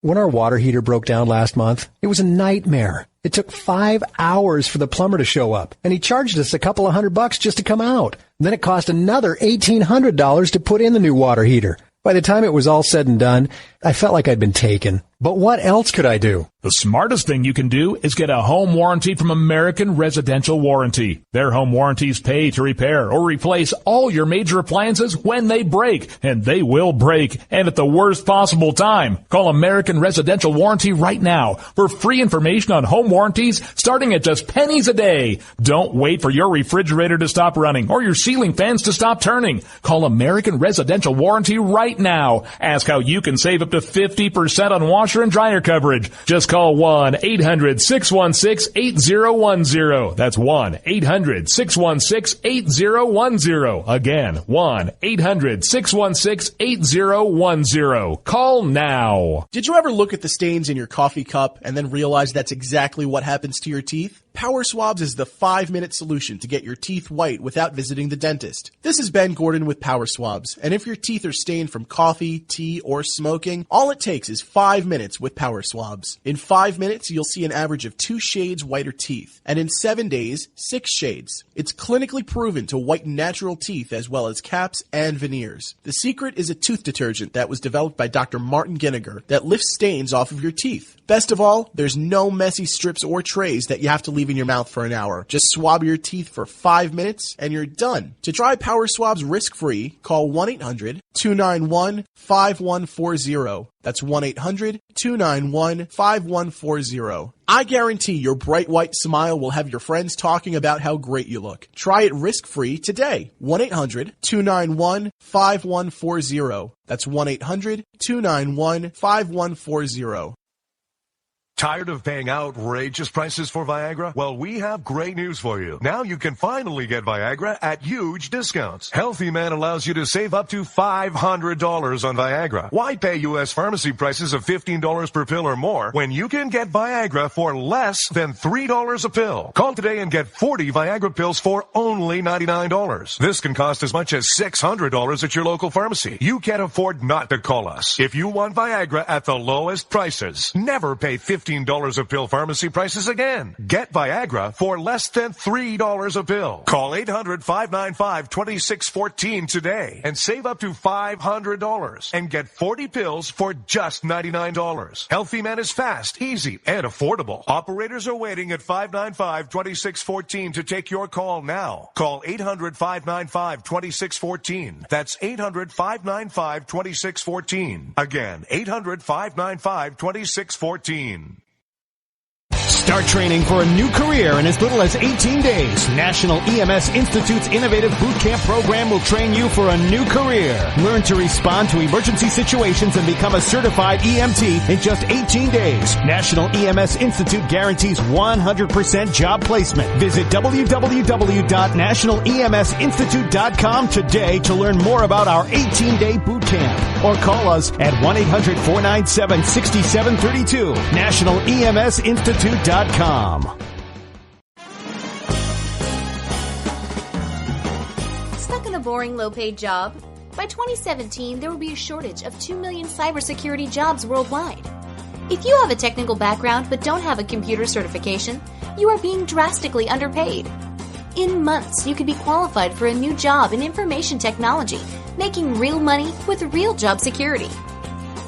When our water heater broke down last month, it was a nightmare. It took 5 hours for the plumber to show up, and he charged us a couple of $100 just to come out. Then it cost another $1,800 to put in the new water heater. By the time it was all said and done, I felt like I'd been taken. But what else could I do? The smartest thing you can do is get a home warranty from American Residential Warranty. Their home warranties pay to repair or replace all your major appliances when they break, and they will break, and at the worst possible time. Call American Residential Warranty right now for free information on home warranties starting at just pennies a day. Don't wait for your refrigerator to stop running or your ceiling fans to stop turning. Call American Residential Warranty right now. Ask how you can save up to 50% on washer and dryer coverage. Just call 1-800-616-8010. That's 1-800-616-8010. Again, 1-800-616-8010. Call now. Did you ever look at the stains in your coffee cup and then realize that's exactly what happens to your teeth? Power Swabs is the 5-minute solution to get your teeth white without visiting the dentist. This is Ben Gordon with Power Swabs, and if your teeth are stained from coffee, tea, or smoking, all it takes is 5 minutes with Power Swabs. In 5 minutes, you'll see an average of 2 shades whiter teeth, and in 7 days, 6 shades. It's clinically proven to whiten natural teeth as well as caps and veneers. The secret is a tooth detergent that was developed by Dr. Martin Ginniger that lifts stains off of your teeth. Best of all, there's no messy strips or trays that you have to leave in your mouth for an hour. Just swab your teeth for 5 minutes and you're done. To try Power Swabs risk-free, call 1-800-291-5140. That's 1-800-291-5140. I guarantee your bright white smile will have your friends talking about how great you look. Try it risk-free today. 1-800-291-5140. That's 1-800-291-5140. Tired of paying outrageous prices for Viagra? Well, we have great news for you. Now you can finally get Viagra at huge discounts. Healthy Man allows you to save up to $500 on Viagra. Why pay U.S. pharmacy prices of $15 per pill or more when you can get Viagra for less than $3 a pill? Call today and get 40 Viagra pills for only $99. This can cost as much as $600 at your local pharmacy. You can't afford not to call us. If you want Viagra at the lowest prices, never pay $15 a pill pharmacy prices again. Get Viagra for less than $3 a pill. Call 800-595-2614 today and save up to $500 and get 40 pills for just $99. Healthy Man is fast, easy, and affordable. Operators are waiting at 595-2614 to take your call now. Call 800-595-2614. That's 800-595-2614. Again, 800-595-2614. Start training for a new career in as little as 18 days. National EMS Institute's innovative boot camp program will train you for a new career. Learn to respond to emergency situations and become a certified EMT in just 18 days. National EMS Institute guarantees 100% job placement. Visit www.nationaleMSinstitute.com today to learn more about our 18-day boot camp. Or call us at 1-800-497-6732. NationalEMSInstitute.com. Stuck in a boring, low-paid job? By 2017, there will be a shortage of 2 million cybersecurity jobs worldwide. If you have a technical background but don't have a computer certification, you are being drastically underpaid. In months, you could be qualified for a new job in information technology, making real money with real job security.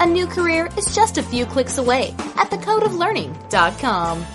A new career is just a few clicks away at thecodeoflearning.com.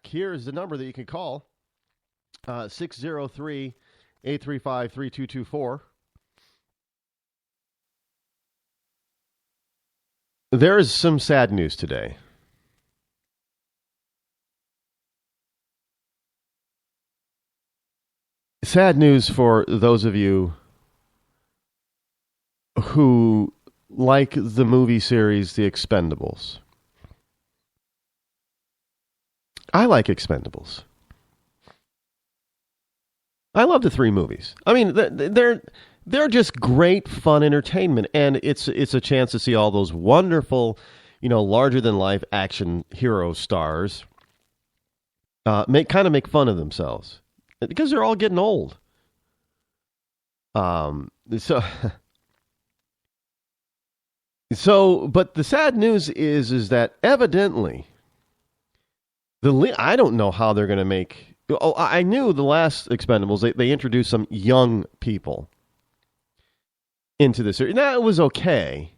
Here's the number that you can call, 603-835-3224. There is some sad news today. Sad news for those of you who like the movie series The Expendables. I like Expendables. I love the three movies. I mean, they're just great fun entertainment, and it's a chance to see all those wonderful, larger than life action hero stars make fun of themselves because they're all getting old. But the sad news is that evidently I don't know how they're going to make. Oh, I knew the last Expendables, they introduced some young people into the series. Now, it was okay,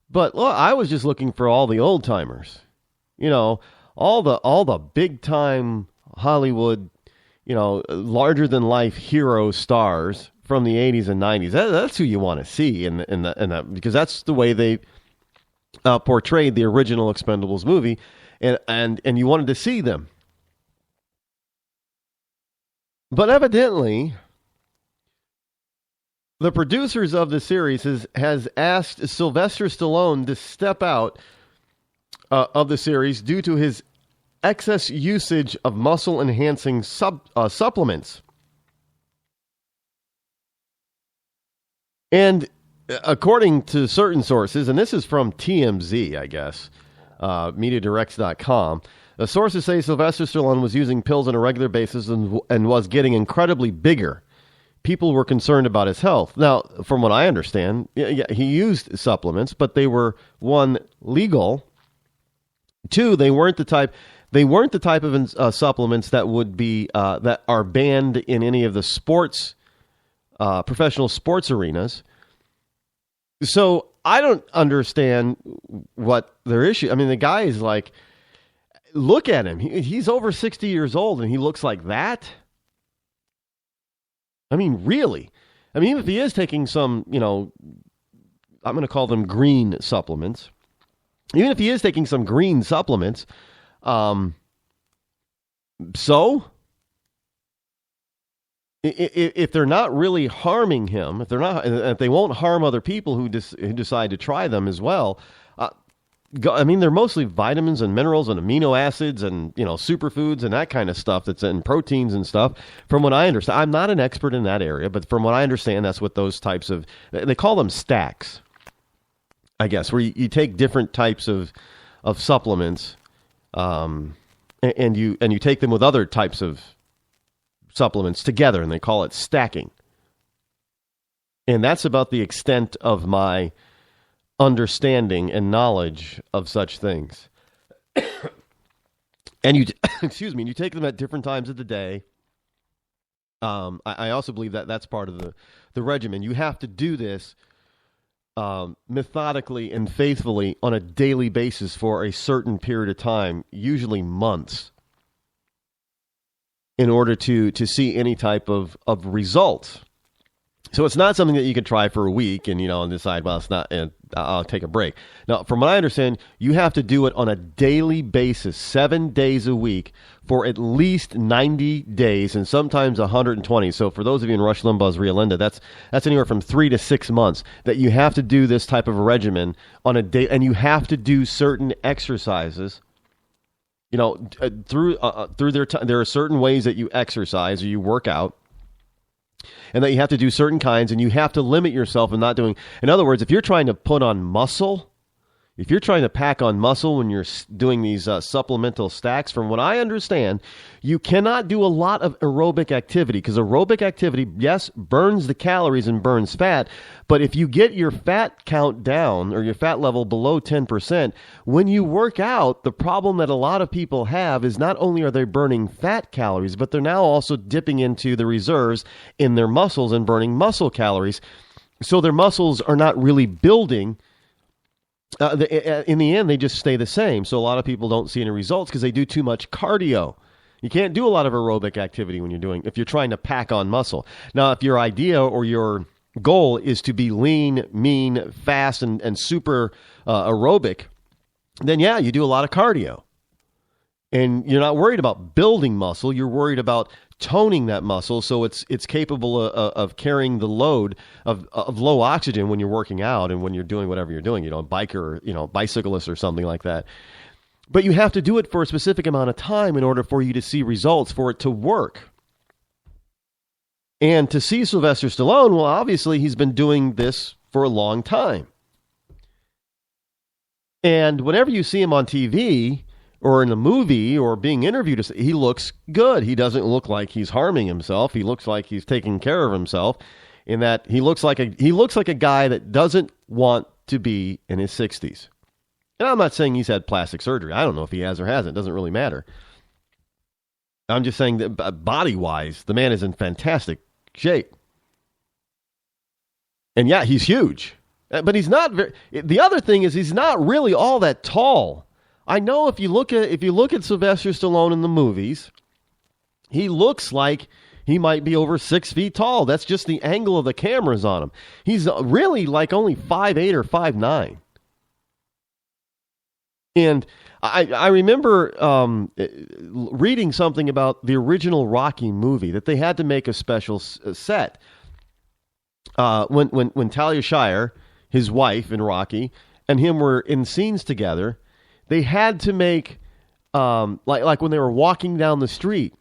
but I was just looking for all the old timers, all the big time Hollywood, larger than life hero stars from the 80s and 90s. That's who you want to see in that, because that's the way they portrayed the original Expendables movie, and you wanted to see them. But evidently, the producers of the series has asked Sylvester Stallone to step out of the series due to his excess usage of muscle-enhancing supplements. And according to certain sources, and this is from TMZ, I guess, MediaDirects.com, the sources say Sylvester Stallone was using pills on a regular basis and was getting incredibly bigger. People were concerned about his health. Now, from what I understand, he used supplements, but they were, one, legal. Two, they weren't the type of supplements that would be that are banned in any of the sports, professional sports arenas. So I don't understand what their issue. I mean, the guy is like, look at him. He's over 60 years old and he looks like that. I mean, really? I mean, even if he is taking some, I'm going to call them green supplements. Even if he is taking some green supplements, so if they're not really harming him, if they won't harm other people who decide to try them as well, they're mostly vitamins and minerals and amino acids and, superfoods and that kind of stuff that's in proteins and stuff. From what I understand, I'm not an expert in that area, but from what I understand, that's what those types of, they call them stacks, I guess, where you take different types of supplements, and you take them with other types of supplements together, and they call it stacking. And that's about the extent of my understanding and knowledge of such things. And you you take them at different times of the day. I also believe that that's part of the regimen. You have to do this methodically and faithfully on a daily basis for a certain period of time, usually months, in order to see any type of results. So it's not something that you can try for a week and decide, well, it's not, and I'll take a break. Now, from what I understand, you have to do it on a daily basis, 7 days a week, for at least 90 days, and sometimes 120. So for those of you in Rush Limbaugh's Ria Linda, that's anywhere from 3 to 6 months that you have to do this type of a regimen on a day, and you have to do certain exercises. Through their time, there are certain ways that you exercise or you work out, and that you have to do certain kinds, and you have to limit yourself in not doing. In other words, if you're trying to put on muscle, if you're trying to pack on muscle when you're doing these supplemental stacks, from what I understand, you cannot do a lot of aerobic activity, because aerobic activity, yes, burns the calories and burns fat, but if you get your fat count down or your fat level below 10%, when you work out, the problem that a lot of people have is not only are they burning fat calories, but they're now also dipping into the reserves in their muscles and burning muscle calories. So their muscles are not really building. In the end, they just stay the same. So a lot of people don't see any results because they do too much cardio. You can't do a lot of aerobic activity if you're trying to pack on muscle. Now, if your idea or your goal is to be lean, mean, fast, and super aerobic, then yeah, you do a lot of cardio. And you're not worried about building muscle. You're worried about toning that muscle so it's capable of carrying the load of low oxygen when you're working out and when you're doing whatever you're doing, a biker, bicyclist or something like that. But you have to do it for a specific amount of time in order for you to see results, for it to work. And to see Sylvester Stallone, well, obviously he's been doing this for a long time. And whenever you see him on TV or in a movie or being interviewed, he looks good. He doesn't look like he's harming himself. He looks like he's taking care of himself, in that he looks like a guy that doesn't want to be in his 60s. And I'm not saying he's had plastic surgery. I don't know if he has or hasn't. It doesn't really matter. I'm just saying that body-wise, the man is in fantastic shape. And yeah, he's huge. But he's not very... The other thing is he's not really all that tall. I know if you look at Sylvester Stallone in the movies, he looks like he might be over 6 feet tall. That's just the angle of the cameras on him. He's really like only 5'8" or 5'9". And I remember reading something about the original Rocky movie, that they had to make a special set. When Talia Shire, his wife in Rocky, and him were in scenes together, they had to make, like when they were walking down the street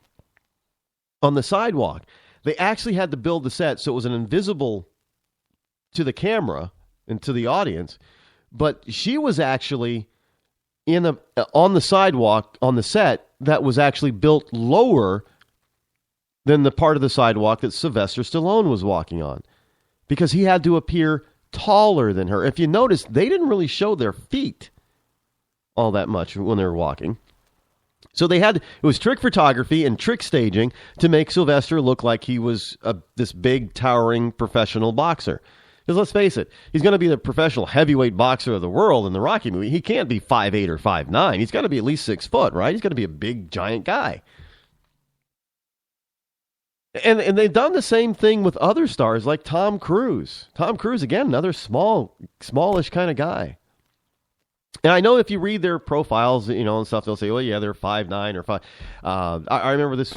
on the sidewalk, they actually had to build the set so it was an invisible to the camera and to the audience, but she was actually on the sidewalk on the set that was actually built lower than the part of the sidewalk that Sylvester Stallone was walking on, because he had to appear taller than her. If you notice, they didn't really show their feet all that much when they were walking. So it was trick photography and trick staging to make Sylvester look like he was this big, towering professional boxer. Because let's face it, he's going to be the professional heavyweight boxer of the world in the Rocky movie. He can't be 5'8" or 5'9". He's got to be at least 6 foot, right? He's got to be a big, giant guy. And they've done the same thing with other stars like Tom Cruise. Tom Cruise, again, another smallish kind of guy. And I know if you read their profiles, and stuff, they'll say, well, yeah, they're 5'9" or 5. I remember this,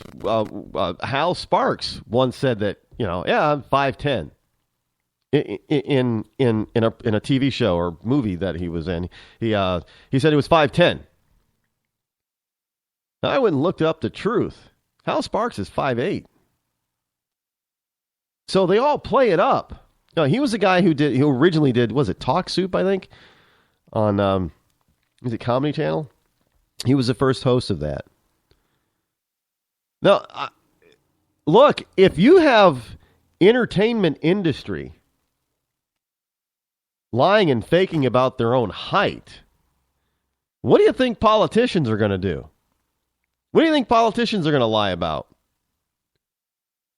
Hal Sparks once said that, yeah, I'm 5'10". In a TV show or movie that he was in, he said he was 5'10". Now, I went and looked up the truth. Hal Sparks is 5'8". So they all play it up. No, he was the guy who originally did, was it Talk Soup, I think, on is it Comedy Channel? He was the first host of that. Now, look, if you have entertainment industry lying and faking about their own height, what do you think politicians are going to do? What do you think politicians are going to lie about?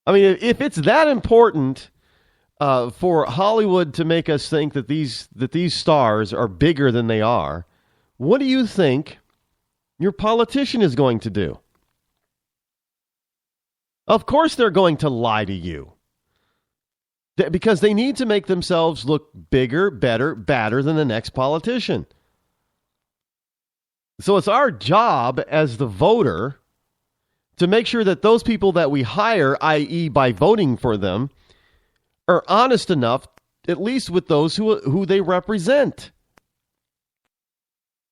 I mean, if it's that important for Hollywood to make us think that these stars are bigger than they are, what do you think your politician is going to do? Of course they're going to lie to you. Because they need to make themselves look bigger, better, badder than the next politician. So it's our job as the voter to make sure that those people that we hire, i.e. by voting for them, are honest enough, at least with those who they represent.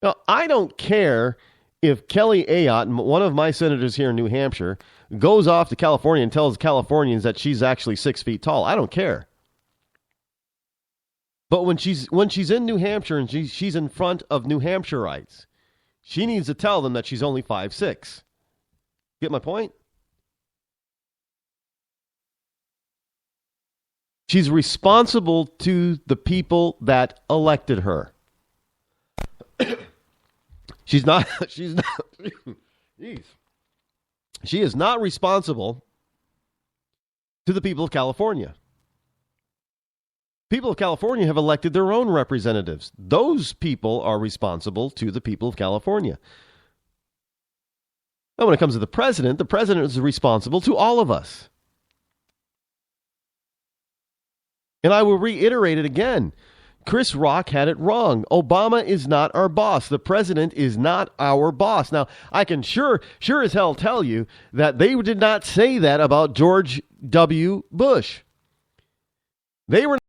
Now, I don't care if Kelly Ayotte, one of my senators here in New Hampshire, goes off to California and tells Californians that she's actually 6 feet tall. I don't care. But when she's in New Hampshire and she's in front of New Hampshireites, she needs to tell them that she's only 5'6". Get my point? She's responsible to the people that elected her. She is not responsible to the people of California. People of California have elected their own representatives. Those people are responsible to the people of California. Now, when it comes to the president is responsible to all of us. And I will reiterate it again. Chris Rock had it wrong. Obama is not our boss. The president is not our boss. Now, I can sure as hell tell you that they did not say that about George W. Bush. They were